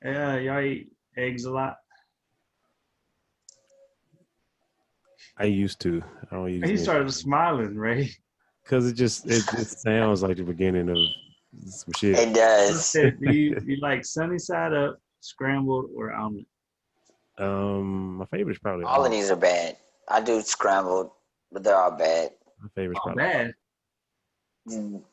Y'all eat eggs a lot. I used to. I don't use He it started smiling, Ray. because it sounds like the beginning of some shit. It does. Do you like sunny side up, scrambled, or omelet? My favorite is probably All of these are bad. I do scrambled, but they're all bad. My favorite is Oh, probably bad.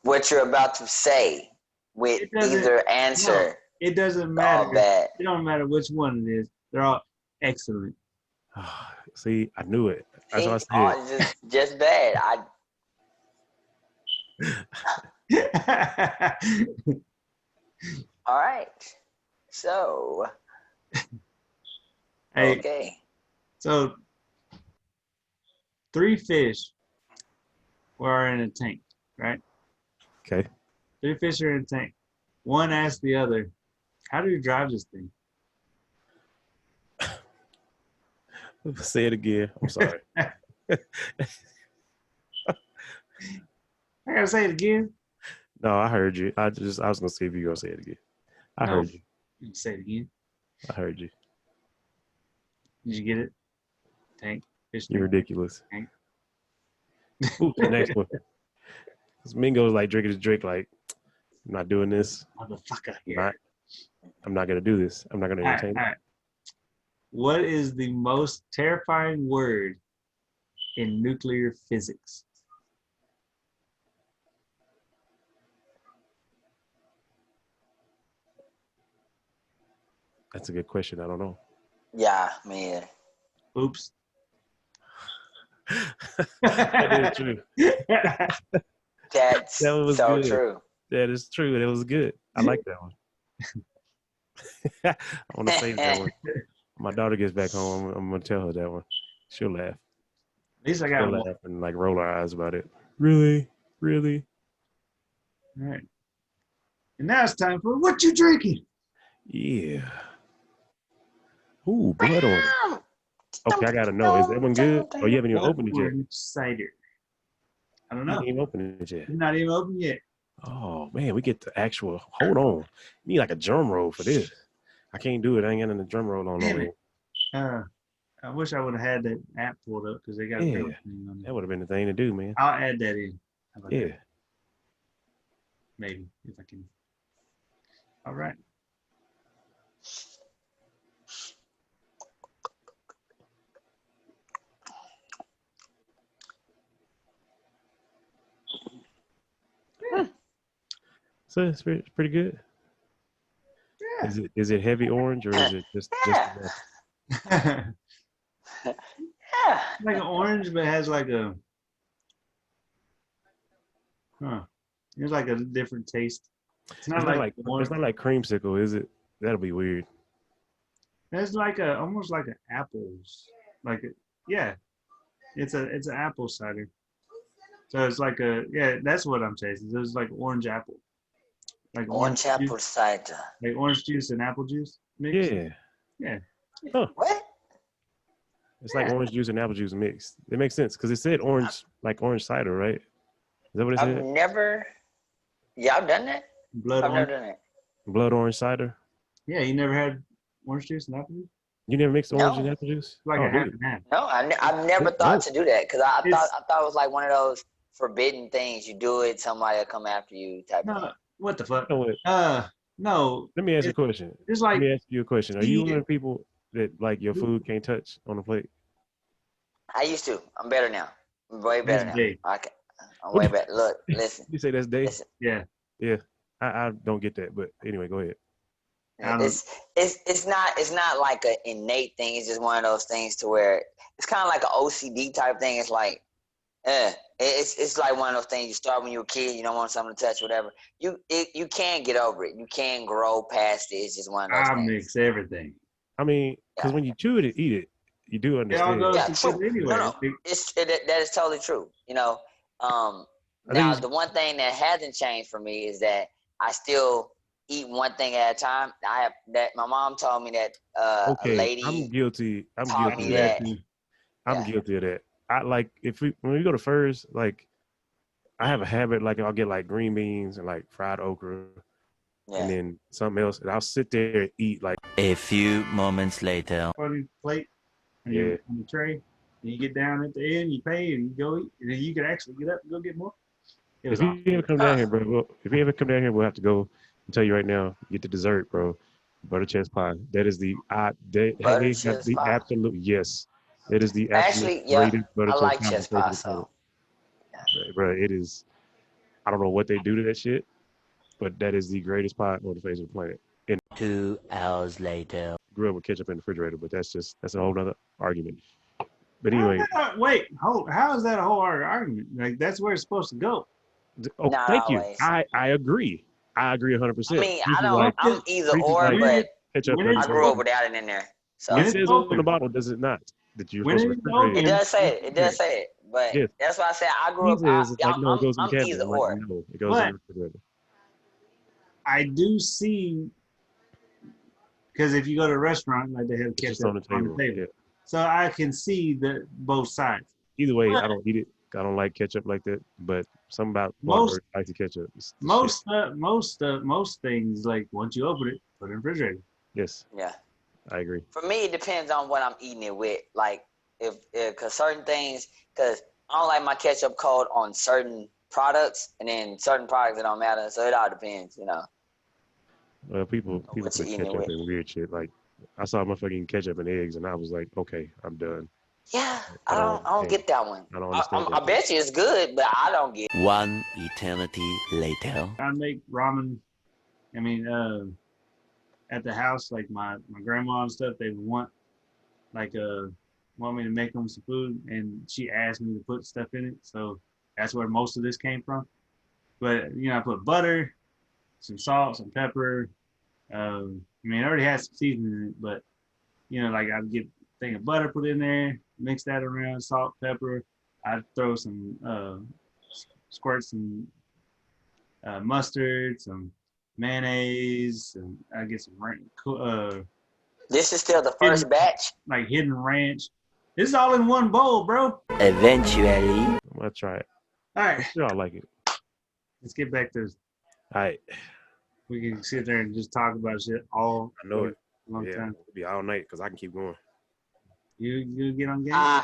What you're about to say with either answer, No, it doesn't matter. all bad. It don't matter which one it is. They're all excellent. See, I knew it. That's See, what I said. just bad. All right. So, Hey, okay. so 3 fish were in a tank, right? Okay. 3 fish are in a tank. One asked the other, "How do you drive this thing?" Say it again. I'm sorry. I gotta say it again. No, I heard you. I was gonna see if you gonna say it again. I heard you. You say it again. I heard you. Did you get it? Tank. Fish You're tank. ridiculous. Tank. Ooh, the next one. Mingo's like drinking his drink. Like, I'm not doing this. Motherfucker here. I'm not gonna do this. I'm not gonna entertain All right. What is the most terrifying word in nuclear physics? That's a good question. I don't know. Yeah, man. Oops. That is true. That's That was so good. true. That is true. That was good. I like that one. I want to save that one. My daughter gets back home. I'm gonna tell her that one. She'll laugh. At least I She'll got one. laugh and like roll her eyes about it. Really? All right. And now it's time for what you drinking? Yeah. Ooh, blood on it. Okay, I gotta know. Is that one good? Oh, you haven't even opened it yet. Cider. I don't You know. ain't even opened it yet. You're not even open yet. Oh man, we get the actual. Hold on. You need like a drum roll for this. I can't do it. I ain't got a drum roll on Damn over it. here. I wish I would have had that app pulled up because they got a Yeah, thing on that it. would have been the thing to do, man. I'll add that in. How about Yeah. that? Maybe if I can. All right. So it's pretty good. Yeah. Is it heavy orange or is it just Yeah. like an orange, but it has like a It's like a different taste. It's not like it's not like creamsicle, is it? That'll be weird. It's like almost like an apples. Yeah. It's an apple cider. So it's like that's what I'm tasting. So it's like orange apple. Like Orange apple juice, cider. like orange juice and apple juice mixed. Yeah. Yeah. Huh. What? It's like orange juice and apple juice mixed. It makes sense because it said orange, like orange cider, right? Is that what it said? Y'all done that? Blood I've orange. never done it. Blood orange cider. Yeah, you never had orange juice and apple juice? You never mixed orange and No. apple juice? Like a half and half. No, I've never thought to do that because I thought it was like one of those forbidden things. You do it, somebody will come after you type of thing. What the fuck? You know what? No. Let me ask you a question. It's like Let me ask you a question. Are you one of the people that like your food can't touch on the plate? I used to. I'm better now. I'm way better now. Dave. Okay. I'm way better. Look, listen. You say that's Dave? Listen. Yeah. Yeah. I don't get that, but anyway, go ahead. It's not like an innate thing. It's just one of those things to where it's kind of like an OCD type thing. It's like, it's like one of those things you start when you're a kid. You don't want something to touch, whatever. You can get over it. You can grow past it. It's just one of those things. I mix everything. I mean, because when you chew it and eat it, you do understand. True. Anyway. No, that is totally true. You know, now the one thing that hasn't changed for me is that I still eat one thing at a time. My mom told me that a lady. I'm guilty. I'm taught guilty me of that. I'm guilty of that. I like when we go to Furs, like I have a habit like I'll get like green beans and like fried okra and then something else, and I'll sit there and eat like A few moments later. On your plate, on the tray, and you get down at the end, you pay, and you go eat, and then you can actually get up and go get more. If you ever come down here, bro, we'll have to go and tell you right now, get the dessert, bro. Butter chest pie. That is the absolute yes. It is the absolute greatest butter I chest like pie. chest pie, so. Bro, it is. I don't know what they do to that shit, but that is the greatest pie on the face of the planet. And 2 hours later. grew up with ketchup in the refrigerator, but that's a whole nother argument. But anyway, how is that a whole argument? Like that's where it's supposed to go. Oh, Not thank you. always. I agree. I agree 100%. I mean, I'm either or, but I grew up without it in there. So it says on the bottle, does it not? That you're supposed to refrigerate it does say it. It does say it. But that's why I said I grew up. No, it goes in the cabinet. Either or. Like, no, it goes in the refrigerator. I do see, because if you go to a restaurant, like they have ketchup on the table. Yeah. So I can see both sides. Either way, I don't eat it. I don't like ketchup like that, but something about most like the ketchup. Most things, like once you open it, put it in the refrigerator. Yes. Yeah. I agree. For me, it depends on what I'm eating it with. Like because certain things, because I don't like my ketchup cold on certain products, and then certain products it don't matter. So it all depends, you know. Well, people put ketchup in weird shit. Like I saw motherfucking ketchup and eggs, and I was like, okay, I'm done. Yeah, I don't get that one. I don't understand. I bet you it's good, but I don't get it. 1 eternity later. I make ramen. I mean, at the house, like my grandma and stuff, they want me to make them some food, and she asked me to put stuff in it. So that's where most of this came from. But I put butter, some salt, some pepper. I mean, it already has some seasoning in it, but like I'd get a thing of butter put in there, mix that around, salt, pepper. I'd throw some some mustard, some mayonnaise, and I get some this is still the first batch? Like hidden ranch. This is all in one bowl, bro. Eventually. I'm gonna try it. All right. Sure, I like it. Let's get back to all right. We can sit there and just talk about shit all I know it. Long time. It'll be all night because I can keep going. You get on game?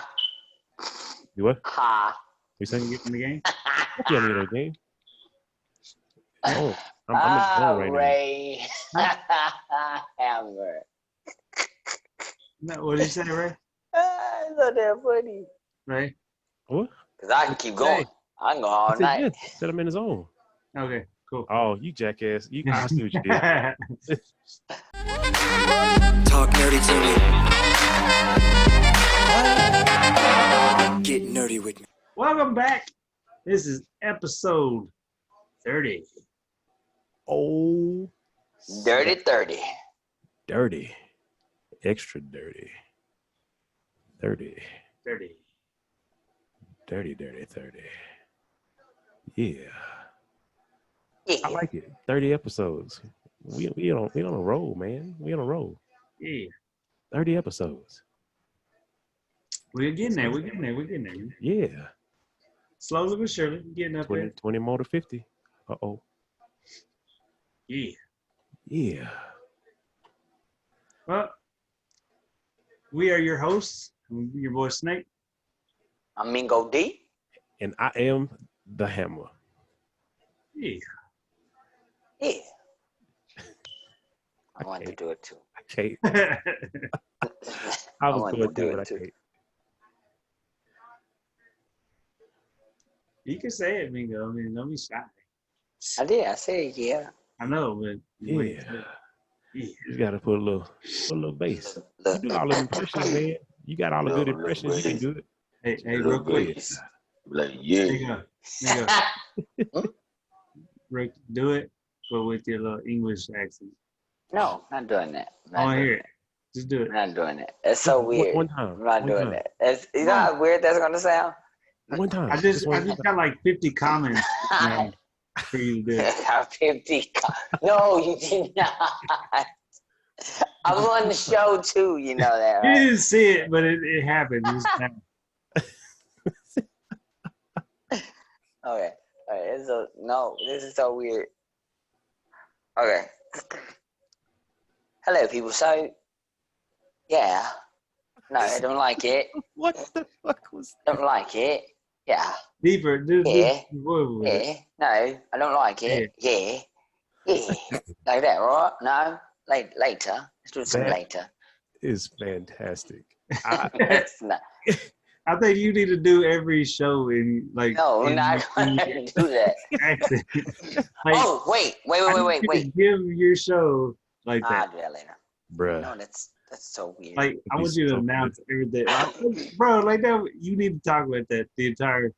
You what? You saying you get in the game? I can't get on the game. Oh, I'm in the zone right Ray. Hammer. No, what did you say, Ray? It's so damn funny. Ray? What? Because I can keep going. I can go all night. Yes. Set him in the zone. Okay, cool. Oh, you jackass. I see what you did. Talk nerdy to me. Get nerdy with me. Welcome back. This is episode 30. Oh. Dirty 30. Dirty. Extra dirty. 30. 30. Dirty 30. Yeah. I like it. 30 episodes. We on a roll, man. We on a roll. Yeah. 30 episodes. We're getting there. We're getting there. Yeah. Slowly but surely, getting up 20, there. 20 more to 50. Uh-oh. Yeah. Yeah. Well, we are your hosts. I'm your boy Snake. I'm Mingo D. And I am the Hammer. Yeah. Yeah. I wanted to do it too. I can't. I was going to do it, I can't. You can say it, Mingo. I mean, don't be shy. I did. I said yeah. I know, but yeah. You got to put a little bass. You do all the impressions, man. You got all the good impressions. You can do it. Hey, real quick. Like, yeah. Mingo. Rick, do it, but with your little English accent. No, not doing that. I want to hear it. Just do it. I'm not doing that. That's so weird. One time. I'm not doing that. You know how weird that's going to sound? One time. I just got like 50 comments for you to do it. 50 No, you did not. I'm on the show too, you know that, right? You didn't see it, but it happened. Okay. All right. No, this is so weird. Okay. Hello, people. So, yeah. No, I don't like it. What the fuck was Don't like it. Yeah. Deeper, dude. Yeah. With it. Yeah. No, I don't like it. Yeah. Yeah. Like that, right? No. Later. Let's do some that? later. Is fantastic. I, It's not. I think you need to do every show in like No, we're in, not going to do that. accent. Like, Oh, wait. I need you to give your show like that. I'll do that later. bruh. No, that's so weird. Like I want you to announce everything, bro. Like that, you need to talk like that the entire.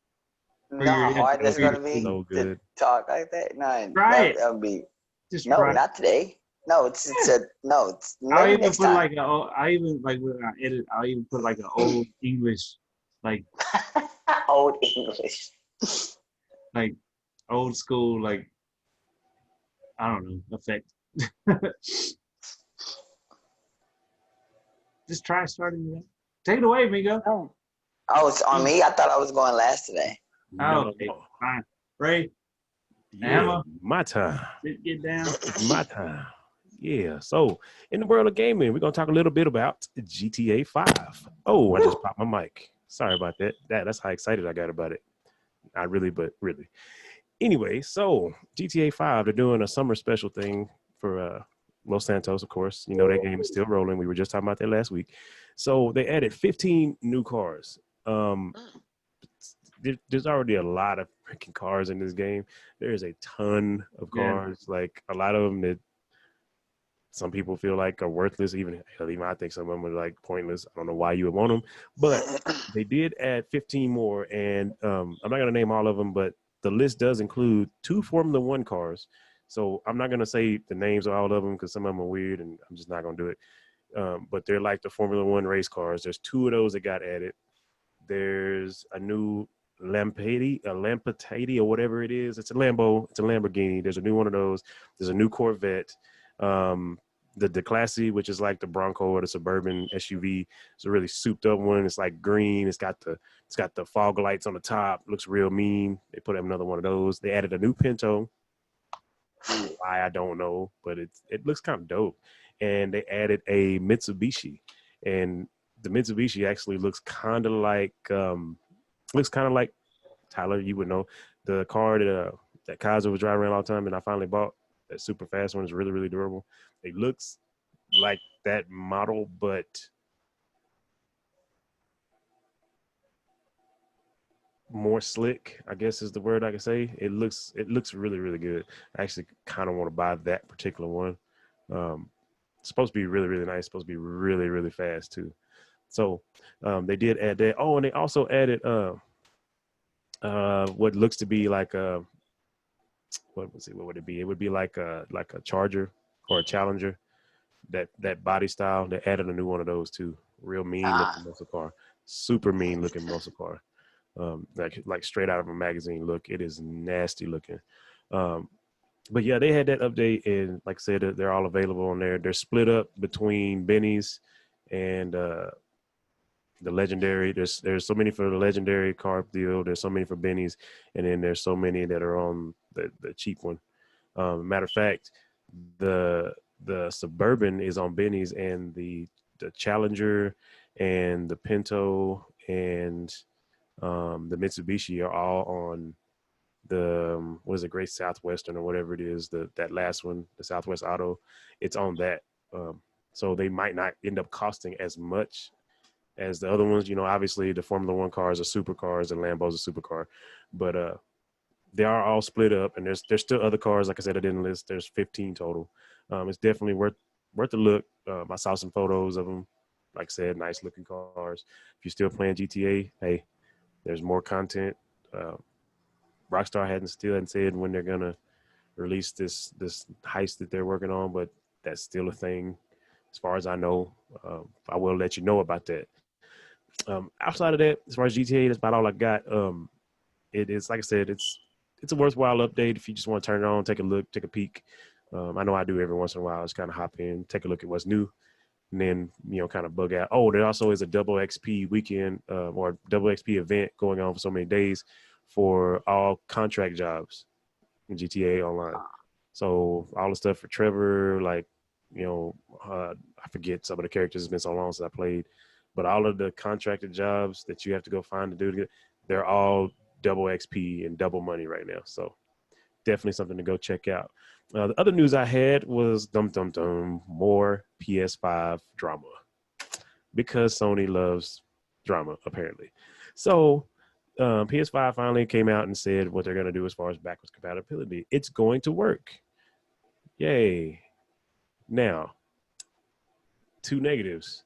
No, hard. That's gonna be so to good. talk like that. No, Right. that would be Just no, try. not today. No, it's a no. It's I'll maybe even next put time. like I even like when I edit, I'll even put like an old English, like Old English. old school, like I don't know, effect. Just try starting with that. Take it away, Migo. Oh, it's on me. I thought I was going last today. Oh, okay. Fine. Ray, Yeah, Emma. my time. Get down. It's my time. Yeah. So in the world of gaming, we're gonna talk a little bit about GTA 5. Oh, I just popped my mic. Sorry about that. That's how excited I got about it. Not really, but really. Anyway, so GTA 5, they're doing a summer special thing for Los Santos, of course. You know that game is still rolling. We were just talking about that last week. So they added 15 new cars. There's already a lot of freaking cars in this game. There's a ton of cars, like a lot of them that some people feel like are worthless. Even I think some of them are like pointless. I don't know why you would want them, but they did add 15 more, and I'm not gonna name all of them, but the list does include 2 Formula One cars. So I'm not gonna say the names of all of them because some of them are weird, and I'm just not gonna do it. But they're like the Formula One race cars. There's 2 of those that got added. There's a new Lamborghini or whatever it is. It's a Lambo. It's a Lamborghini. There's a new one of those. There's a new Corvette. The Classy, which is like the Bronco or the Suburban SUV. It's a really souped up one. It's like green. It's got the fog lights on the top. Looks real mean. They put up another one of those. They added a new Pinto. Why, I don't know, but it looks kind of dope. And they added a Mitsubishi, and the Mitsubishi actually looks kind of like Tyler, you would know, the car that Kaiser was driving around all the time, and I finally bought. That super fast one is really, really durable. It looks like that model, but more slick, I guess is the word I can say. It looks really, really good. I actually kind of want to buy that particular one. It's supposed to be really, really nice. It's supposed to be really, really fast too. So they did add that. Oh, and they also added what looks to be like what would it be? It would be like a Charger or a Challenger. That body style. They added a new one of those too. Real mean looking muscle car. Super mean looking muscle car. Like straight out of a magazine look. It is nasty looking. But yeah, they had that update, and like I said, they're all available on there. They're split up between Benny's and the legendary. There's so many for the legendary car deal. There's so many for Benny's, and then there's so many that are on the cheap one. Matter of fact, the Suburban is on Benny's, and the Challenger and the Pinto and the Mitsubishi are all on the what is it, Great Southwestern or whatever it is, that last one, the Southwest Auto. It's on that. So they might not end up costing as much as the other ones. You know, obviously the Formula One cars are supercars and Lambo's a supercar, but they are all split up, and there's still other cars. Like I said, I didn't list. There's 15 total. It's definitely worth a look. I saw some photos of them. Like I said, nice looking cars. If you're still playing GTA, hey, there's more content. Rockstar hadn't said when they're gonna release this heist that they're working on, but that's still a thing, as far as I know. I will let you know about that. Outside of that, as far as GTA, that's about all I got. It is, like I said, it's a worthwhile update if you just want to turn it on, take a look, take a peek. I know I do every once in a while. Just kind of hop in, take a look at what's new, and then kind of bug out. Oh, there also is a double XP weekend or double XP event going on for so many days for all contract jobs in GTA Online. So all the stuff for Trevor, like, I forget some of the characters. It's been so long since I played, but all of the contracted jobs that you have to go find to do, they're all double XP and double money right now. So definitely something to go check out. The other news I had was more PS5 drama, because Sony loves drama apparently. So PS5 finally came out and said what they're going to do as far as backwards compatibility. It's going to work. Yay. Now, two negatives.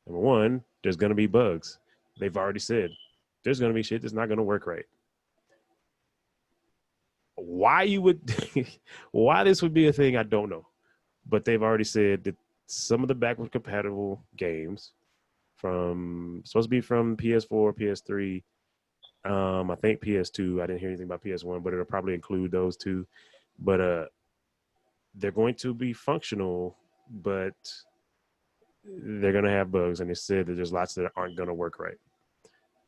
Number one, there's going to be bugs. They've already said there's going to be shit that's not going to work right. Why this would be a thing, I don't know. But they've already said that some of the backward compatible games supposed to be from PS4, PS3, I think PS2. I didn't hear anything about PS1, but it'll probably include those two. But they're going to be functional, but they're going to have bugs. And they said that there's lots that aren't going to work right.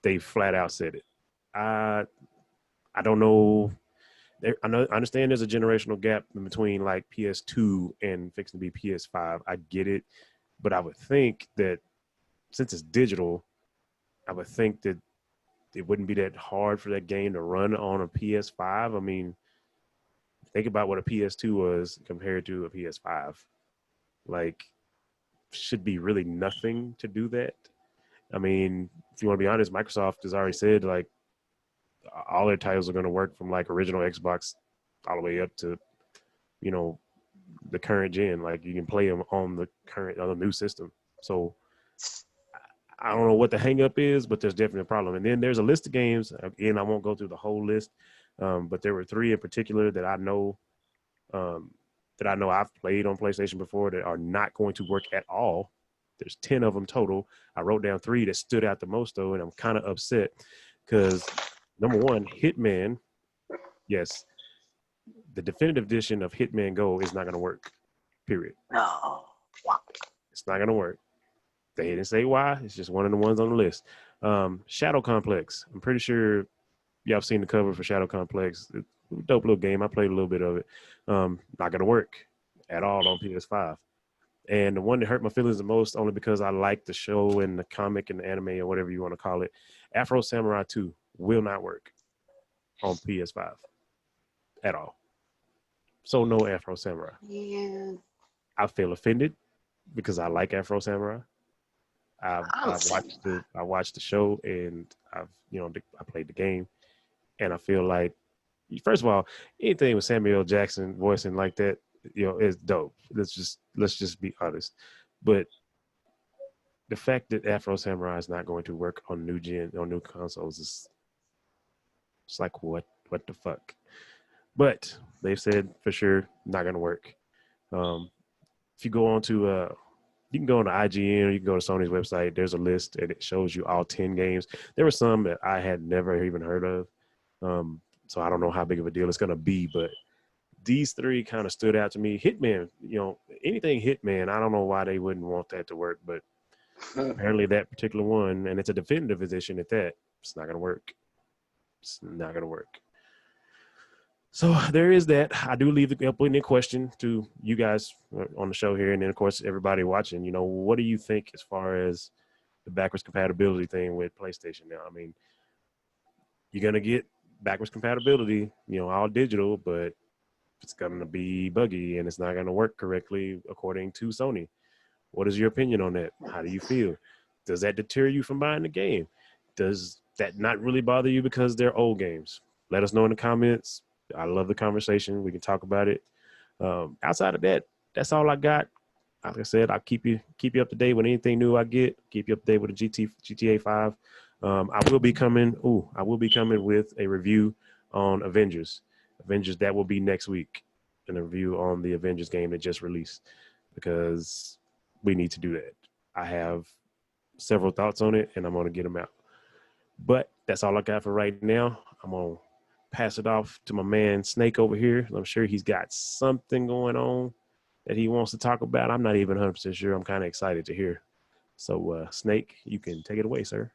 They flat out said it. I don't know. I understand there's a generational gap in between like PS2 and fixing to be PS5. I get it. But I would think that since it's digital, I would think that it wouldn't be that hard for that game to run on a PS5. I mean, think about what a PS2 was compared to a PS5. Like, should be really nothing to do that. I mean, if you want to be honest, Microsoft has already said like all their titles are going to work from like original Xbox all the way up to, the current gen. Like you can play them on the new system. So I don't know what the hang up is, but there's definitely a problem. And then there's a list of games. Again, I won't go through the whole list, but there were 3 in particular that I know I've played on PlayStation before that are not going to work at all. There's 10 of them total. I wrote down 3 that stood out the most though, and I'm kind of upset because number one, Hitman. Yes, the definitive edition of Hitman Go is not going to work. Period. No. It's not going to work. They didn't say why. It's just one of the ones on the list. Shadow Complex. I'm pretty sure y'all have seen the cover for Shadow Complex. It's a dope little game. I played a little bit of it. Not going to work at all on PS5. And the one that hurt my feelings the most, only because I like the show and the comic and the anime or whatever you want to call it, Afro Samurai 2 will not work on PS5 at all. So no Afro Samurai. Yeah. I feel offended because I like Afro Samurai. I watched the show and I played the game, and I feel like, first of all, anything with Samuel L. Jackson voicing like that, is dope. Let's just be honest. But the fact that Afro Samurai is not going to work on new consoles is, it's like what the fuck. But they've said for sure not going to work. If you go on to you can go on to IGN or you can go to Sony's website. There's a list and it shows you all 10 games. There were some that I had never even heard of. So I don't know how big of a deal it's going to be, but these 3 kind of stood out to me. Hitman, anything Hitman, I don't know why they wouldn't want that to work, but apparently that particular one, and it's a definitive edition at that, it's not going to work. It's not going to work. So there is that. I do leave the opening question to you guys on the show here, and then of course everybody watching. What do you think as far as the backwards compatibility thing with PlayStation now? I mean, you're gonna get backwards compatibility, all digital, but it's gonna be buggy and it's not gonna work correctly according to Sony. What is your opinion on that? How do you feel? Does that deter you from buying the game? Does that not really bother you because they're old games? Let us know in the comments. I love the conversation. We can talk about it. Outside of that, that's all I got. Like I said, I'll keep you up to date with anything new I get. Keep you up to date with the GTA 5. I will be coming with a review on Avengers. That will be next week. An review on the Avengers game that just released, because we need to do that. I have several thoughts on it and I'm going to get them out. But that's all I got for right now. I'm going to pass it off to my man Snake over here. I'm sure he's got something going on that he wants to talk about. I'm not even 100% sure. I'm kind of excited to hear. So Snake, you can take it away, sir.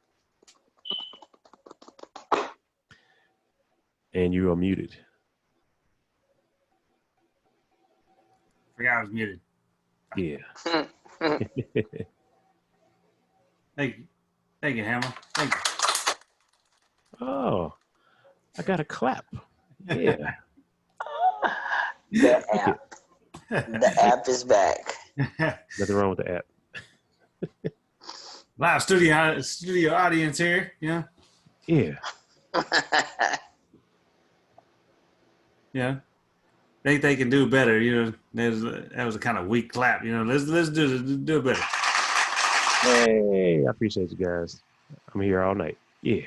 And you are muted. Forgot I was muted. Yeah. Thank you, Hammer. Thank Oh, I got a clap. Yeah. The Look it. app. The app is back. Nothing wrong with the app. Live studio audience here. Yeah. Yeah. Yeah. Think they can do better. You know, that was a kind of weak clap. You know, let's do it better. Hey, I appreciate you guys. I'm here all night. Yeah.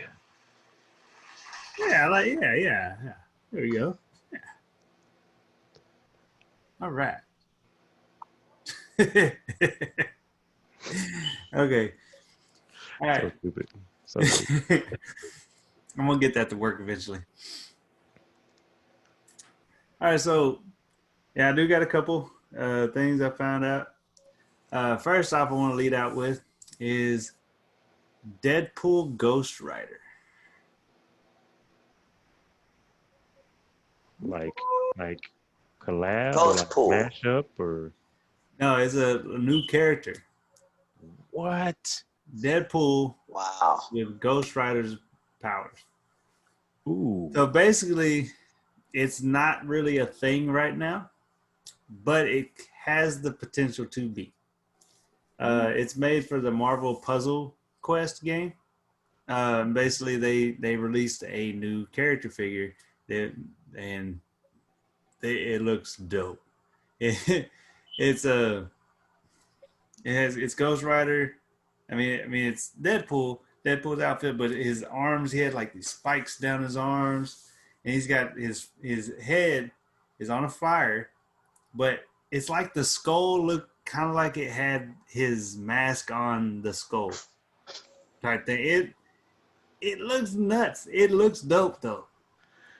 Yeah, yeah. There we go. Yeah. All right. Okay. All right. So stupid. So stupid. I'm gonna get that to work eventually. All right, so yeah, I do got a couple things I found out. First off, I want to lead out with is Deadpool Ghost Rider. like collab Ghost or like pool. mashup or No, it's a new character. what? Deadpool Wow. with Ghost Rider's powers. Ooh. So basically, it's not really a thing right now, but it has the potential to be. It's made for the Marvel Puzzle Quest game. Basically, they released a new character figure that, and it looks dope. It's it's Ghost Rider. I mean it's Deadpool's outfit, but his arms, he had like these spikes down his arms, and he's got his head is on a fire, but it's like the skull looked kind of like it had his mask on the skull type thing. It looks nuts. It looks dope though.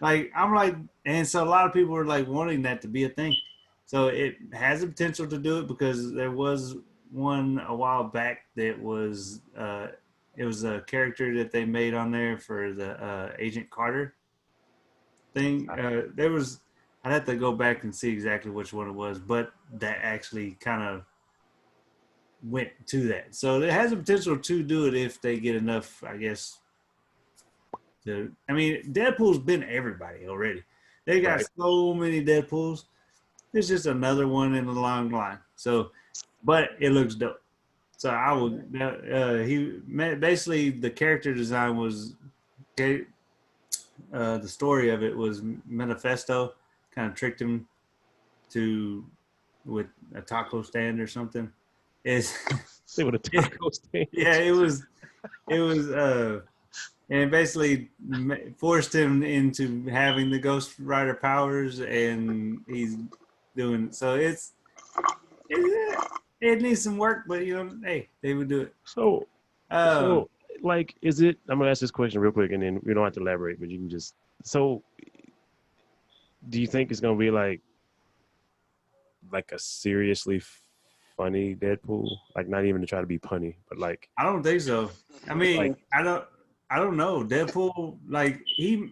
Like I'm like, and so a lot of people are like wanting that to be a thing. So it has the potential to do it because there was one a while back that was it was a character that they made on there for the Agent Carter thing. There was, I'd have to go back and see exactly which one it was, but that actually kind of went to that. So it has the potential to do it if they get enough, I guess. I mean, Deadpool's been everybody already. They got Right. so many Deadpools. It's just another one in the long line. So, but it looks dope. So I would. Basically the character design was, the story of it was Manifesto kind of tricked him to with a taco stand or something. It's Say what a taco stand. yeah, it was and basically forced him into having the Ghost Rider powers, and he's doing so. It needs some work, but you know, hey, they would do it. So Um, like is it, I'm gonna ask this question real quick and then we don't have to elaborate, but you can just, so do you think it's gonna be like a seriously funny Deadpool? Like not even to try to be punny, but like I don't think so. I mean, like I don't know. Deadpool, like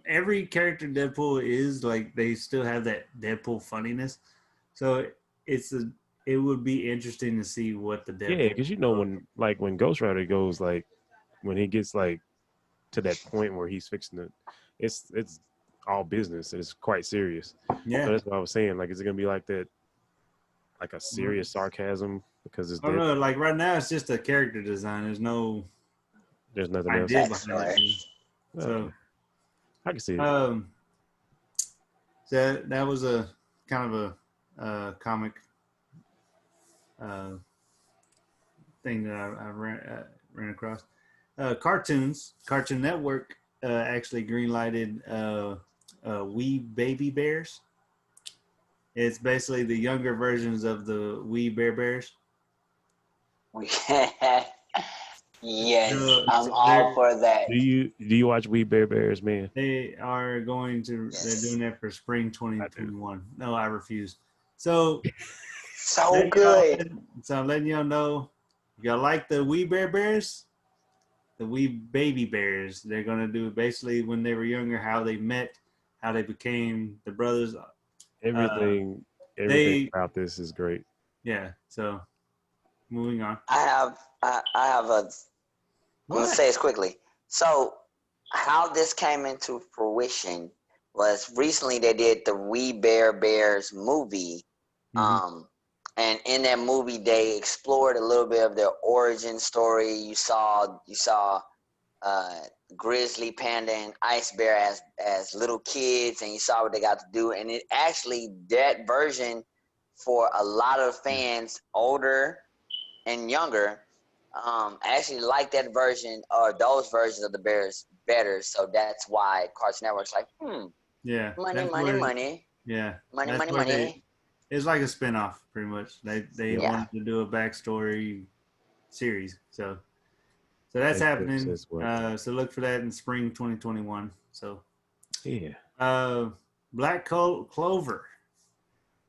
every character Deadpool is like, they still have that Deadpool funniness. So it would be interesting to see what the yeah, Deadpool. because you know when Ghost Rider goes like when he gets like to that point where he's fixing it, it's all business and it's quite serious. Yeah, So that's what I was saying. Like, is it gonna be like that, like a serious sarcasm because it's I don't dead? know. Like right now, it's just a character design. There's no There's nothing else. idea That's behind right. it. So, Okay. I can see it. that was a kind of a comic thing that I ran across. Cartoon Network actually greenlighted Wee Baby Bears. It's basically the younger versions of the Wee Bear Bears. Yes, So I'm all for that. Do you watch We Bear Bears, man? they are going to. Yes. They're doing that for spring I do. 2021. No, I refuse. So So good. So I'm letting y'all know, if y'all like the Wee Bear Bears, the Wee Baby Bears, they're gonna do basically when they were younger, how they met, how they became the brothers. Everything Everything They about this is great. yeah. So moving on. I have a. I'm gonna What? say this quickly. So, how this came into fruition was recently they did the We Bear Bears movie, Mm-hmm. and in that movie they explored a little bit of their origin story. You saw uh, grizzly panda and ice bear as little kids, and you saw what they got to do. And it actually that version for a lot of fans, older and younger, actually like that version or those versions of the Bears better. So that's why Cartoon Network's like, Yeah, money, that's money, where. money, Yeah, money, that's money, where they. money. It's like a spinoff, pretty much. They Yep. Yeah. wanted to do a backstory series, so that's X happening. says what? So look for that in spring 2021. So Yeah. uh, Black Clover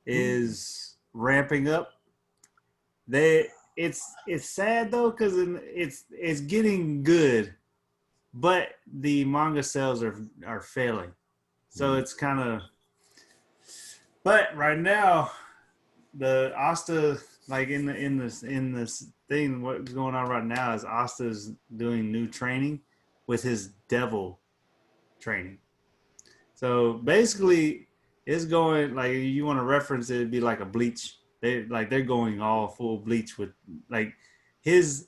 is ramping up. It's sad though because it's getting good, but the manga sales are failing. So it's kind of. But right now, the Asta like in this thing, what's going on right now is Asta's doing new training with his devil training. So basically, it's going like you want to reference it, it'd be like a bleach. They're going all full bleach with like his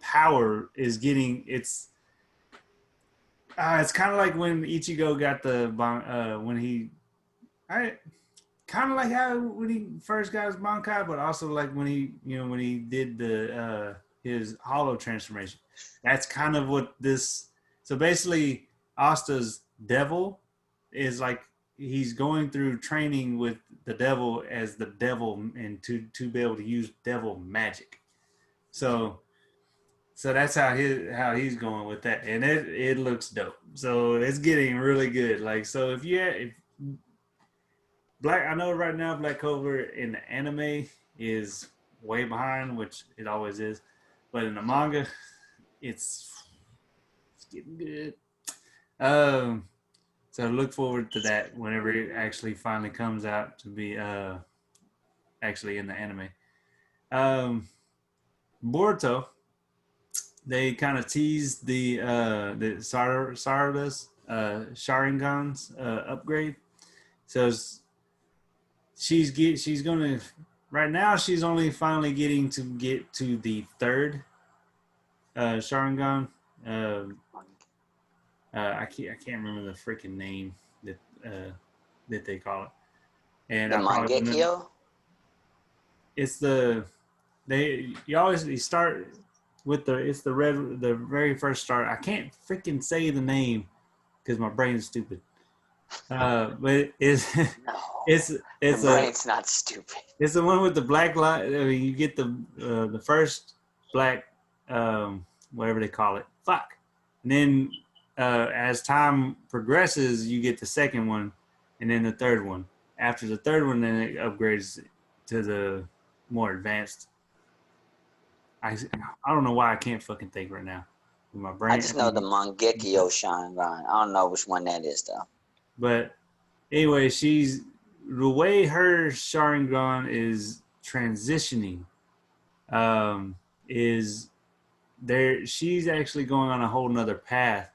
power is getting it's kind of like when Ichigo got the when he I kind of like how when he first got his Bankai, but also like when he did the his hollow transformation. That's kind of what this. So basically, Asta's devil is like he's going through training with the devil as the devil and to be able to use devil magic. So that's how he's going with that, and it looks dope. So it's getting really good. Like so, if I know right now Black Clover in the anime is way behind, which it always is, but in the manga, it's getting good. Um, so look forward to that whenever it actually finally comes out to be actually in the anime. Um, Boruto, they kind of teased the Sarada's Sharingan's upgrade. So she's gonna right now she's only finally getting to get to the third Sharingan. I can't remember the freaking name that that they call it, and The I probably wouldn't. Mangekyo. It's the you start with the very first start. I can't freaking say the name because my brain is stupid. But it's No, it's your it's a brain's not stupid. it's the one with the black line. I mean, you get the first black whatever they call it. Fuck. And then as time progresses, you get the second one, and then the third one. After the third one, then it upgrades to the more advanced. I don't know why I can't fucking think right now. With my I brain. just know the Mangekyo Sharingan. I don't know which one that is though. But anyway, the way her Sharingan is transitioning is she's actually going on a whole nother path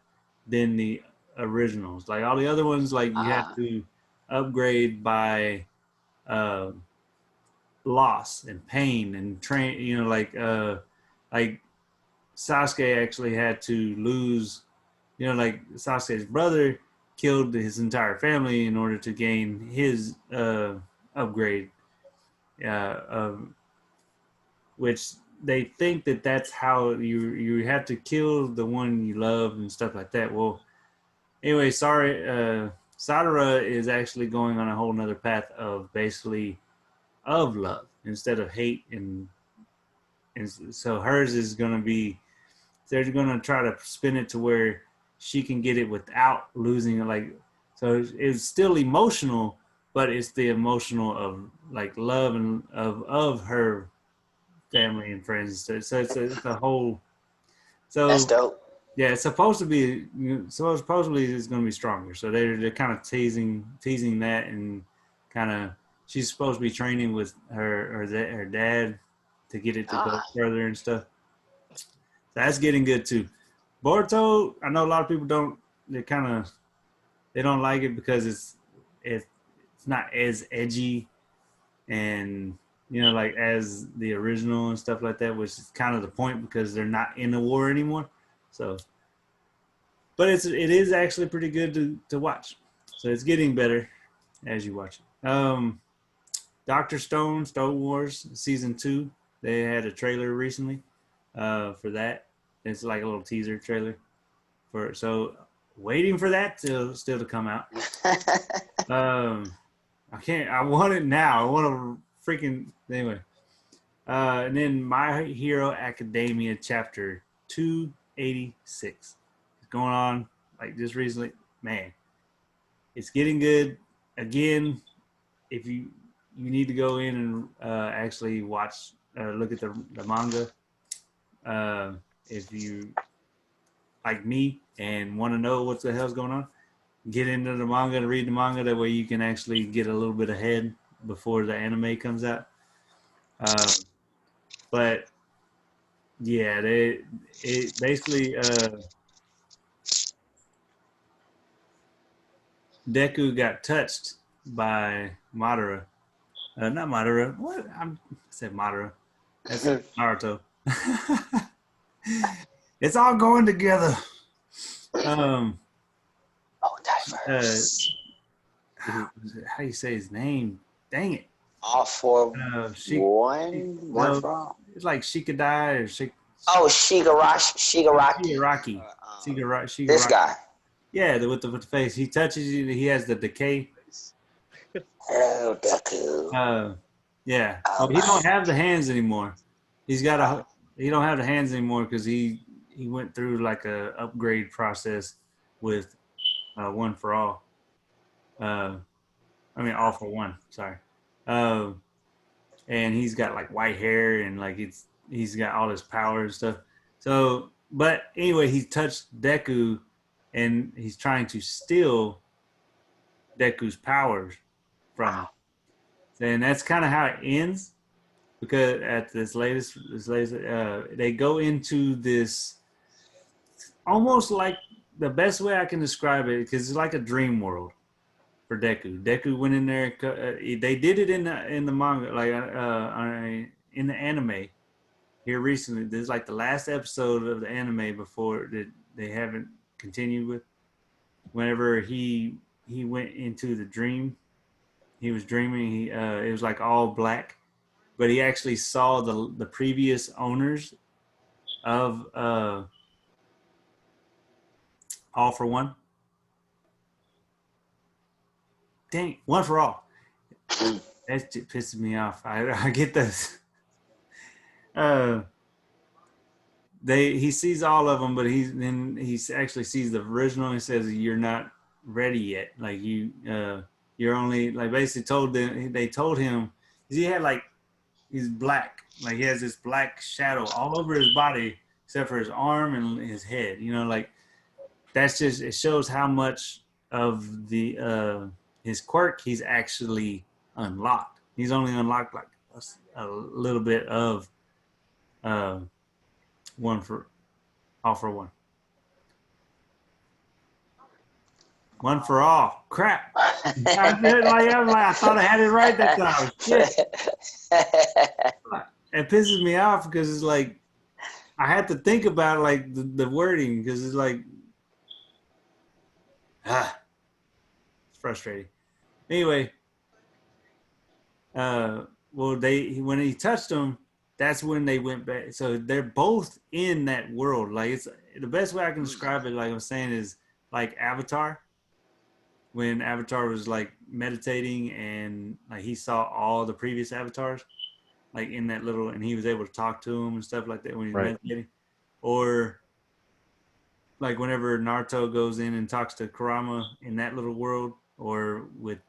than the originals. Like all the other ones, like you have Ah, to upgrade by uh, loss and pain and train. Like Sasuke actually had to lose. Like Sasuke's brother killed his entire family in order to gain his upgrade. Uh, which they think that that's how you have to kill the one you love and stuff like that. Well, anyway, sorry, Sarada is actually going on a whole nother path of basically of love instead of hate, and so hers is going to be they're going to try to spin it to where she can get it without losing it. Like so, it's still emotional, but it's the emotional of like love and of her family and friends. So it's a whole. that's So dope. yeah, it's supposed to be. Supposedly it's going to be stronger. So they're kind of teasing that and kind of she's supposed to be training with her dad to get it to go further and stuff. So that's getting good too. Boruto, I know a lot of people don't. They don't like it because it's not as edgy and like as the original and stuff like that, which is kind of the point because they're not in the war anymore. So, but it is actually pretty good to watch. So it's getting better as you watch it. Dr.Stone Stone Wars season 2. They had a trailer recently for that. It's like a little teaser trailer waiting for that still to come out. I want it now. I want to freaking anyway. And then My Hero Academia chapter 286 is going on like just recently. Man, it's getting good. Again, if you need to go in and actually watch, look at the manga. If you like me and want to know what the hell's going on, get into the manga and read the manga. That way you can actually get a little bit ahead before the anime comes out. But yeah, it basically Deku got touched by Madara. Not Madara. What? I said Madara. That's Naruto. It's all going together. Diverse. How do you say his name? Dang it. All for one for all. It's like Shikadai or Shigaraki. Shigaraki. This guy. Yeah, with the face. He touches you. He has the decay. Oh, Deku. Yeah. Oh, he don't have the hands anymore. He don't have the hands anymore because he went through like a upgrade process with One for All. All for One. Sorry. And he's got like white hair and like he's got all his power and stuff. So, but anyway, he touched Deku, and he's trying to steal Deku's powers from him. And that's kind of how it ends, because at this latest, they go into this almost like the best way I can describe it, because it's like a dream world for Deku. Deku went in there. They did it in the manga, like in the anime here recently. This is like the last episode of the anime before that they haven't continued with. Whenever he went into the dream, he was dreaming. It was like all black, but he actually saw the previous owners of All for One. Dang, One for All. That pisses me off. I get this. He sees all of them, but he actually sees the original and says, "You're not ready yet. Like you're only like basically they told him he had like he's black, like he has this black shadow all over his body except for his arm and his head. Like that's just, it shows how much of the his quirk he's actually unlocked. He's only unlocked like a little bit of All for One. One for All. Crap. I thought I had it right that time. Shit. It pisses me off because it's like I had to think about like the wording, because it's like it's frustrating. Anyway, when he touched them, that's when they went back. So they're both in that world. Like it's the best way I can describe it. Like I'm saying is like Avatar. When Avatar was like meditating and like he saw all the previous avatars, like in that little, and he was able to talk to them and stuff like that when he's meditating. Or like whenever Naruto goes in and talks to Kurama in that little world, or with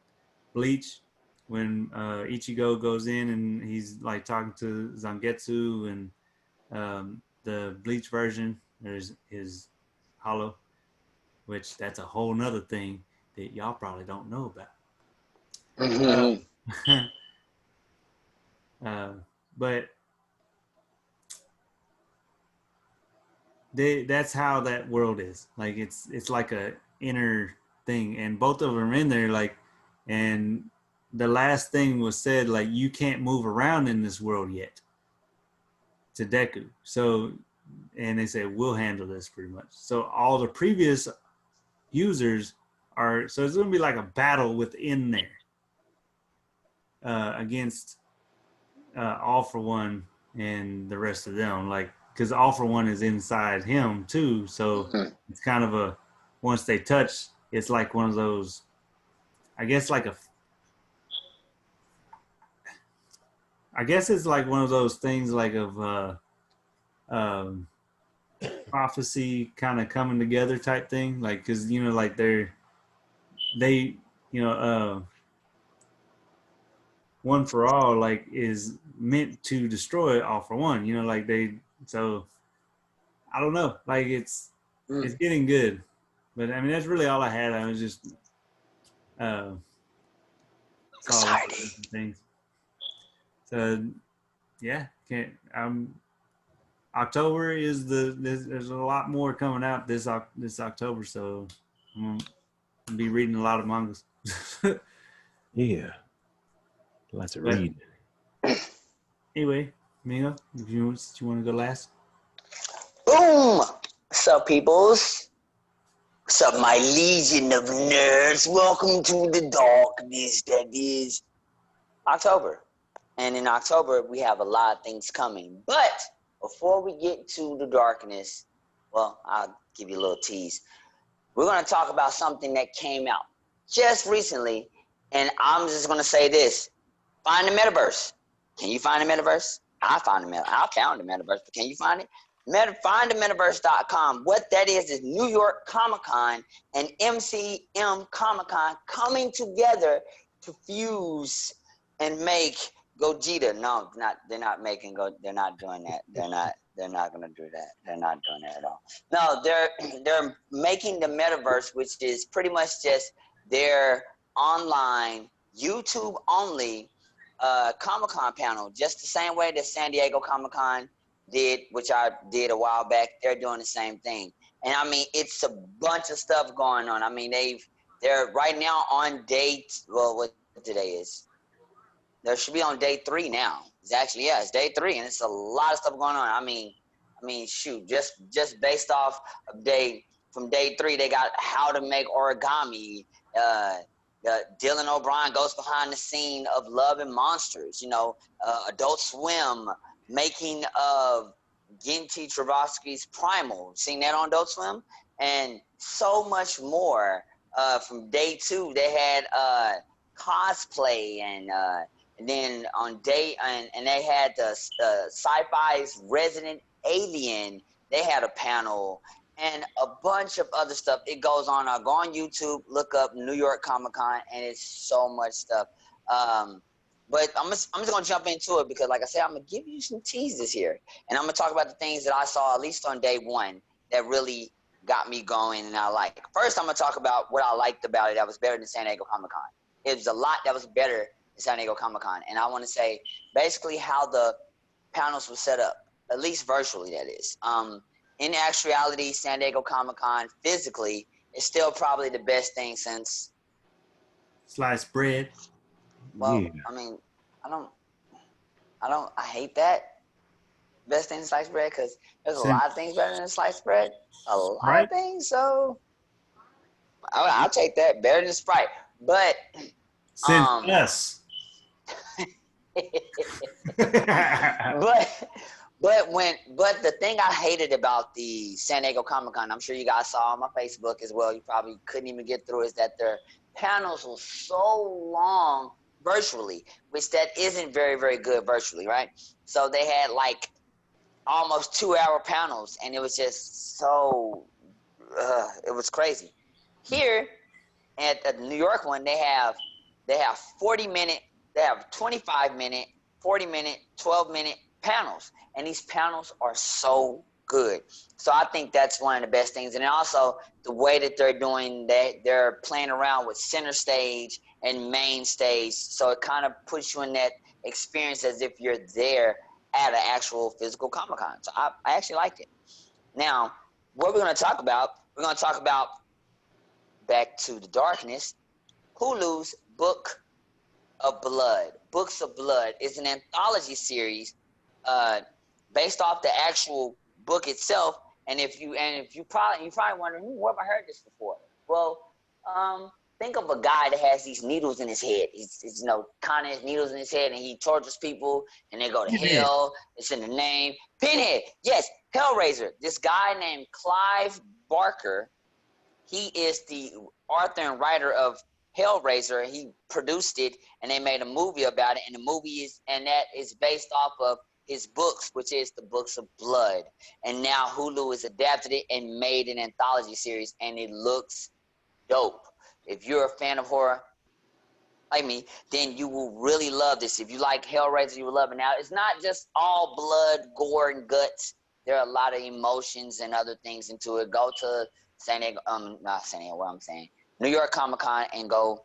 Bleach, when Ichigo goes in and he's like talking to Zangetsu, and the Bleach version, there's his Hollow, which that's a whole nother thing that y'all probably don't know about. But that's how that world is. Like it's like a inner thing, and both of them are in there. Like, and the last thing was said, like, you can't move around in this world yet to Deku. So, and they said we'll handle this pretty much. So all the previous users are, so it's gonna be like a battle within there against All For One and the rest of them. Like, because All For One is inside him too, so it's kind of a, once they touch, it's like one of those, I guess like a, I guess it's like one of those things like of prophecy kind of coming together type thing, like, because you know, like they you know, One For All like is meant to destroy All For One, you know, like they, so I don't know, like it's getting good, but I mean that's really all I had. I was just saw different things. So yeah, can't. October is there's a lot more coming out this October, so I'm gonna be reading a lot of mangas. Yeah. Lots of reading. Anyway, Mingo, if you want to go last. Boom! What's up, peoples? What's up, my legion of nerds? Welcome to the darkness that is October. And in October, we have a lot of things coming. But before we get to the darkness, well, I'll give you a little tease. We're going to talk about something that came out just recently. And I'm just going to say this. Find the metaverse. Can you find the metaverse? I found the metaverse. I found the metaverse, but can you find it? Findthemetaverse.com. What that is New York Comic Con and MCM Comic Con coming together to fuse and make Gogeta. No, they're not making Go. They're not doing that. They're not going to do that. They're not doing that at all. No, they're making the metaverse, which is pretty much just their online YouTube only Comic-Con panel, just the same way that San Diego Comic-Con did, which I did a while back. They're doing the same thing. And I mean, it's a bunch of stuff going on. I mean, they're right now on what today is. There should be on day 3 now. It's actually, yeah, it's day 3, and it's a lot of stuff going on. I mean, shoot, just based off of from day 3, they got how to make origami. Dylan O'Brien goes behind the scene of Love and Monsters. You know, Adult Swim making of Genty Travasky's Primal. Seen that on Adult Swim, and so much more. From day 2, they had cosplay, and then on day and they had the Sci-Fi's Resident Alien. They had a panel. And a bunch of other stuff. It goes on. Go on YouTube, look up New York Comic Con, and it's so much stuff. But I'm just gonna jump into it because, like I said, I'm gonna give you some teases here, and I'm gonna talk about the things that I saw at least on day 1 that really got me going and I like. First, I'm gonna talk about what I liked about it that was better than San Diego Comic Con. It was a lot that was better than San Diego Comic Con, and I want to say basically how the panels were set up, at least virtually, that is. In actuality, San Diego Comic Con physically is still probably the best thing since sliced bread. Well, yeah. I mean, I hate that. Best thing in sliced bread because there's a lot of things better than sliced bread. A lot of things, so I'll take that. Better than Sprite, but yes. But the thing I hated about the San Diego Comic Con, I'm sure you guys saw on my Facebook as well, you probably couldn't even get through, is that their panels were so long virtually, which that isn't very, very good virtually, right? So they had like almost 2-hour panels, and it was just so, it was crazy. Here at the New York one, they have 40-minute, they have 25-minute, 40-minute, 12-minute panels, and these panels are so good. So I think that's one of the best things. And also the way that they're doing that, they're playing around with center stage and main stage. So it kind of puts you in that experience as if you're there at an actual physical Comic-Con. So I actually liked it. Now, what we're going to talk about, we're going to talk about Back to the Darkness, Hulu's Book of Blood. Books of Blood is an anthology series based off the actual book itself. And if you probably wondering, where have I heard this before? Well, think of a guy that has these needles in his head. He's kind of needles in his head, and he tortures people, and they go to hell. It's in the name. Pinhead. Yes, Hellraiser. This guy named Clive Barker. He is the author and writer of Hellraiser. He produced it, and they made a movie about it. And the movie that is based off of his books, which is the Books of Blood. And now Hulu has adapted it and made an anthology series, and it looks dope. If you're a fan of horror like me, then you will really love this. If you like Hellraiser, you will love it. Now, it's not just all blood, gore, and guts. There are a lot of emotions and other things into it. Go to New York Comic-Con and go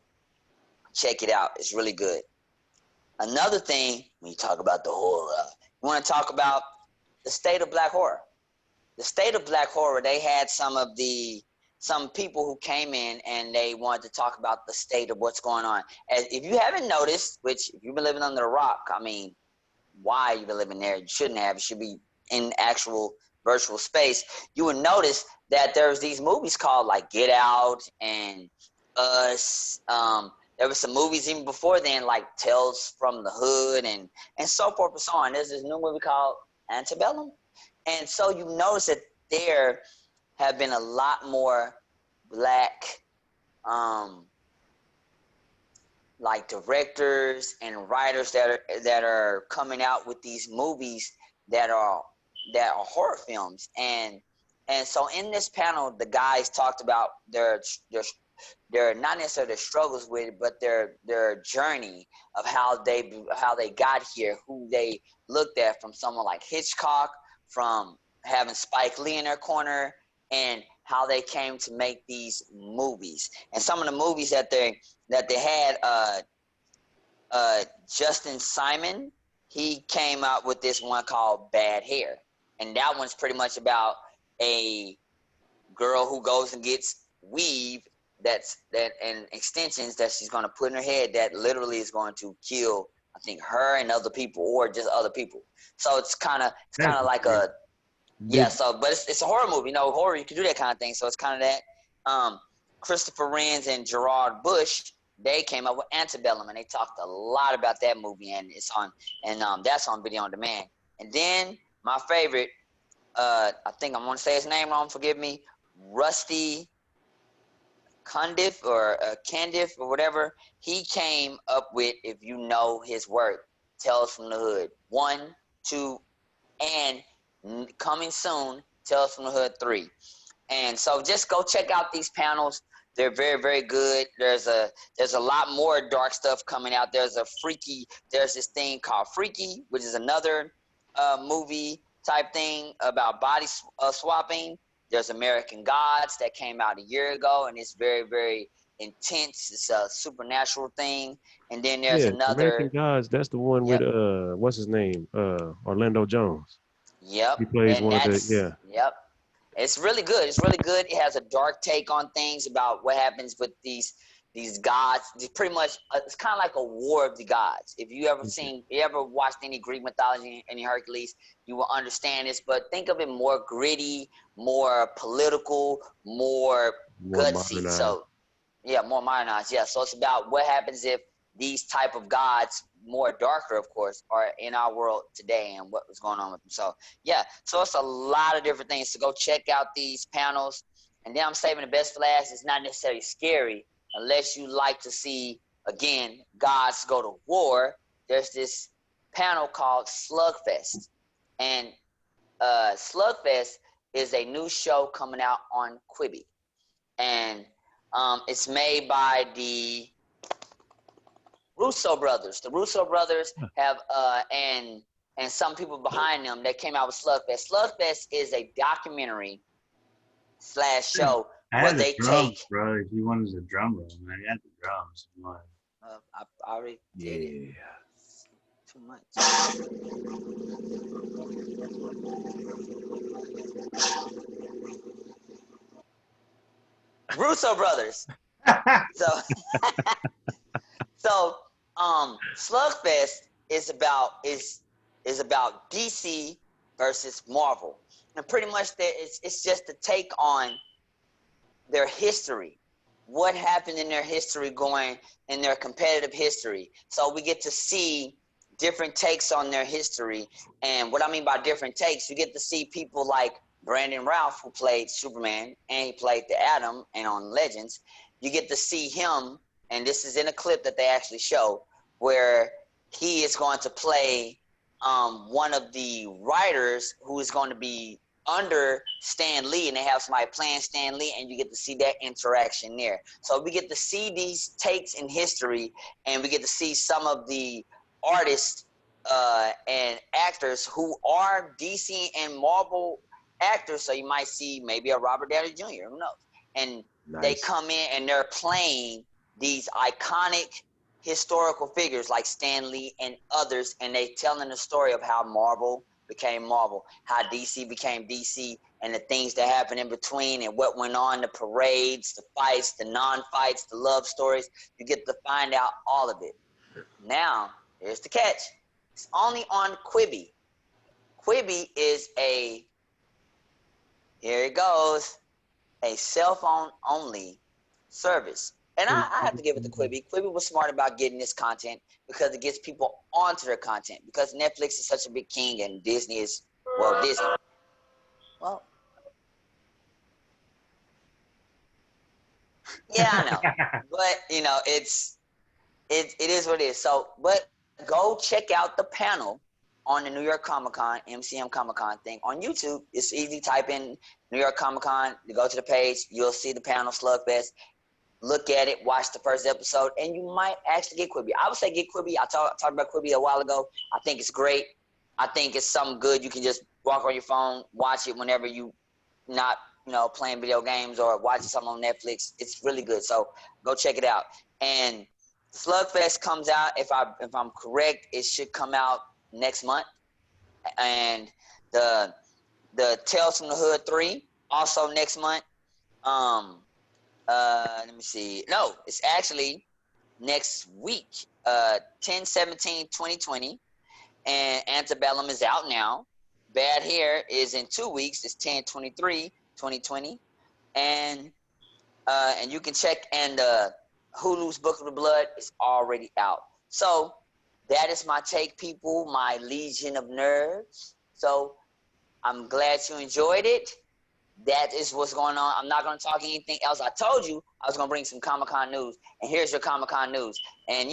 check it out. It's really good. Another thing, when you talk about the horror, you want to talk about the state of black horror. The state of black horror, they had some people who came in and they wanted to talk about the state of what's going on. As if you haven't noticed, which if you've been living under a rock, I mean, why you've been living there? You shouldn't have. You should be in actual virtual space. You would notice that there's these movies called like Get Out and Us. There were some movies even before then, like Tales from the Hood and so forth and so on. There's this new movie called Antebellum. And so you notice that there have been a lot more black like directors and writers that are coming out with these movies that are horror films. And so in this panel, the guys talked about their not necessarily their struggles with it, but their journey of how they got here, who they looked at, from someone like Hitchcock, from having Spike Lee in their corner, and how they came to make these movies. And some of the movies that they had, Justin Simon, he came out with this one called Bad Hair, and that one's pretty much about a girl who goes and gets weave and extensions that she's going to put in her head that literally is going to kill, I think, her and other people, or just other people. So it's kind of like a but it's a horror movie. Horror, you can do that kind of thing. So it's kind of that. Christopher Renz and Gerard Bush, they came up with Antebellum, and they talked a lot about that movie, and it's on, and that's on video on demand. And then my favorite, I think I'm going to say his name wrong, forgive me, Rusty Cundiff or Candiff or whatever, he came up with, if you know his work, Tales from the Hood 1, 2, and coming soon, Tales from the Hood 3. And so just go check out these panels. They're very, very good. There's a lot more dark stuff coming out. There's this thing called Freaky, which is another movie type thing about body swapping. There's American Gods that came out a year ago, and it's very, very intense. It's a supernatural thing. And then there's another American Gods. That's the one with what's his name? Orlando Jones. Yep. He plays one of the Yep. It's really good. It's really good. It has a dark take on things about what happens with these gods. It's pretty much it's kind of like a war of the gods. If you ever watched any Greek mythology, any Hercules, you will understand this. But think of it more gritty, more political, more gutsy. Modernized. So more modernized. Yeah. So it's about what happens if these type of gods, more darker, of course, are in our world today and what was going on with them. So, so it's a lot of different things. So go check out these panels. And then I'm saving the best for last. It's not necessarily scary unless you like to see, again, gods go to war. There's this panel called Slugfest. And Slugfest is a new show coming out on Quibi. And it's made by the Russo brothers. The Russo brothers have and and some people behind them that came out with Slugfest. Slugfest is a documentary / show I where had the they drums, take. bro. If you wanted the drum roll, man, I got the drums. I already did it. Too much. Russo brothers. So, so Slugfest is about DC versus Marvel, and pretty much it's just a take on their history, what happened in their history, going in their competitive history. So we get to see different takes on their history, and what I mean by different takes, you get to see people like Brandon Routh, who played Superman and he played the Atom and on Legends. You get to see him, and this is in a clip that they actually show, where he is going to play one of the writers who is going to be under Stan Lee, and they have somebody playing Stan Lee, and you get to see that interaction there. So we get to see these takes in history, and we get to see some of the artists and actors who are DC and Marvel actors. So you might see maybe a Robert Downey Jr., who knows? And they come in and they're playing these iconic historical figures like Stan Lee and others, and they telling the story of how Marvel became Marvel, how DC became DC, and the things that happened in between, and what went on, the parades, the fights, the non-fights, the love stories. You get to find out all of it. Now, here's the catch. It's only on Quibi. Quibi is here it goes, a cell phone only service. And I have to give it to Quibi. Quibi was smart about getting this content because it gets people onto their content. Because Netflix is such a big king and Disney is, well, Disney. Well, yeah, I know. But, you know, it is what it is. So, but go check out the panel on the New York Comic Con, MCM Comic Con thing on YouTube. It's easy. Type in New York Comic Con. You go to the page. You'll see the panel Slugfest. Look at it, watch the first episode, and you might actually get Quibi. I would say get Quibi. I talked about Quibi a while ago. I think it's great. I think it's something good. You can just walk on your phone, watch it whenever you not, playing video games or watching something on Netflix. It's really good. So go check it out. And Slugfest comes out, if I'm correct, it should come out next month. And the Tales from the Hood 3 also next month. Let me see. No, it's actually next week, 10/17/2020, and Antebellum is out now. Bad Hair is in 2 weeks. It's 10/23/2020, and you can check. And Hulu's Book of the Blood is already out. So that is my take, people. My legion of nerds. So I'm glad you enjoyed it. That is what's going on. I'm not going to talk anything else. I told you I was going to bring some Comic-Con news, and here's your Comic-Con news. And,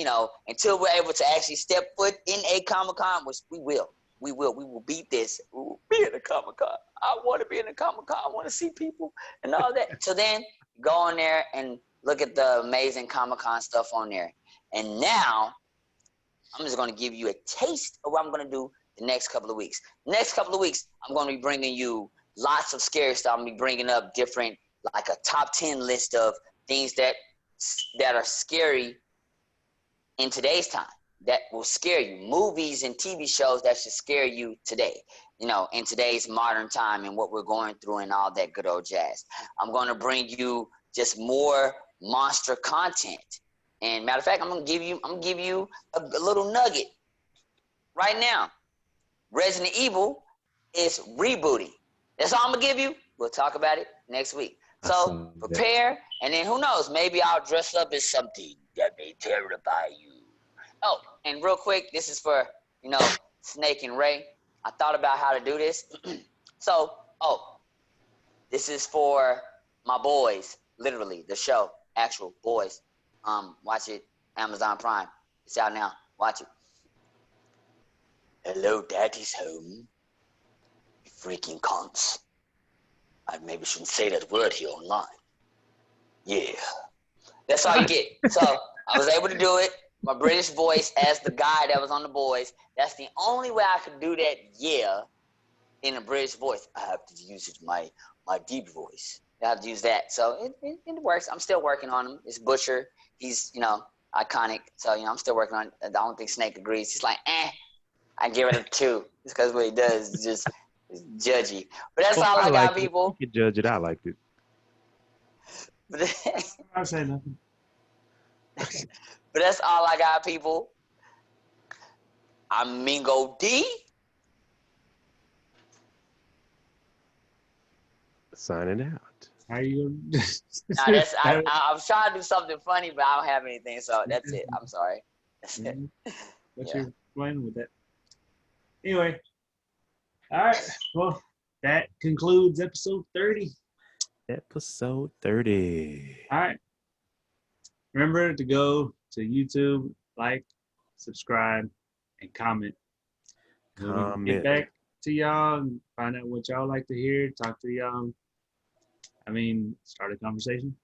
until we're able to actually step foot in a Comic-Con, which we will beat this. We will be in a Comic-Con. I want to be in a Comic-Con. I want to see people and all that. So then go on there and look at the amazing Comic-Con stuff on there. And now I'm just going to give you a taste of what I'm going to do the next couple of weeks. Next couple of weeks, I'm going to be bringing you lots of scary stuff. I'm going to be bringing up different, like a top 10 list of things that are scary in today's time, that will scare you. Movies and TV shows that should scare you today, in today's modern time and what we're going through and all that good old jazz. I'm going to bring you just more monster content. And matter of fact, I'm going to give you a little nugget right now. Resident Evil is rebooting. That's all I'm going to give you. We'll talk about it next week. So prepare, and then who knows, maybe I'll dress up as something that may terrify you. Oh, and real quick, this is for, Snake and Ray. I thought about how to do this. This is for my boys, literally, the show, actual boys. Watch it, Amazon Prime. It's out now. Watch it. Hello, Daddy's home. You freaking cunts. I maybe shouldn't say that word here online. Yeah. That's all you get. So I was able to do it. my British voice as the guy that was on The Boys. That's the only way I could do that. Yeah, in a British voice, I have to use it, my deep voice. I have to use that. So it works. I'm still working on him. It's Butcher. He's iconic. So I'm still working on it. I don't think Snake agrees. He's like, I give it a 2. It's because what he does is just judgy. But that's all I got, people. You can judge it. I liked it. I'll say nothing. But that's all I got, people. I'm Mingo D. Signing out. How you? Nah, I was trying to do something funny, but I don't have anything, so that's it. I'm sorry. That's it. What's your plan with that? Anyway, all right. Well, that concludes episode 30. Episode 30. All right. Remember to go to YouTube, like, subscribe, and comment. Get back to y'all and find out what y'all like to hear. Talk to y'all. Start a conversation.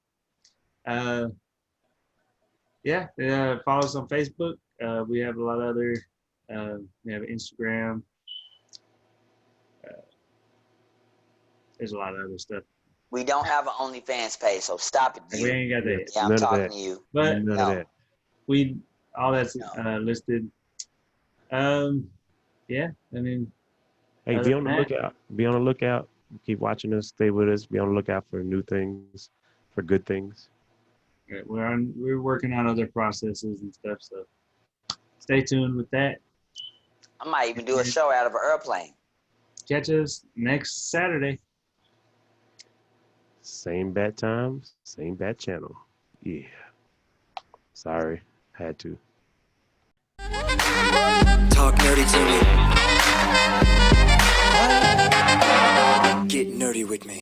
Follow us on Facebook. We have a lot of other. We have Instagram. There's a lot of other stuff. We don't have an OnlyFans page, so stop it. We ain't got that yet. Yeah, I'm talking to you. But None of that. All that's listed. Hey, be on the lookout. Be on the lookout. Keep watching us. Stay with us. Be on the lookout for new things, for good things. We're working on other processes and stuff. So stay tuned with that. I might even do a show out of an airplane. Catch us next Saturday. Same bat time, same bat channel. Yeah. Sorry, had to. Talk nerdy to me. Get nerdy with me.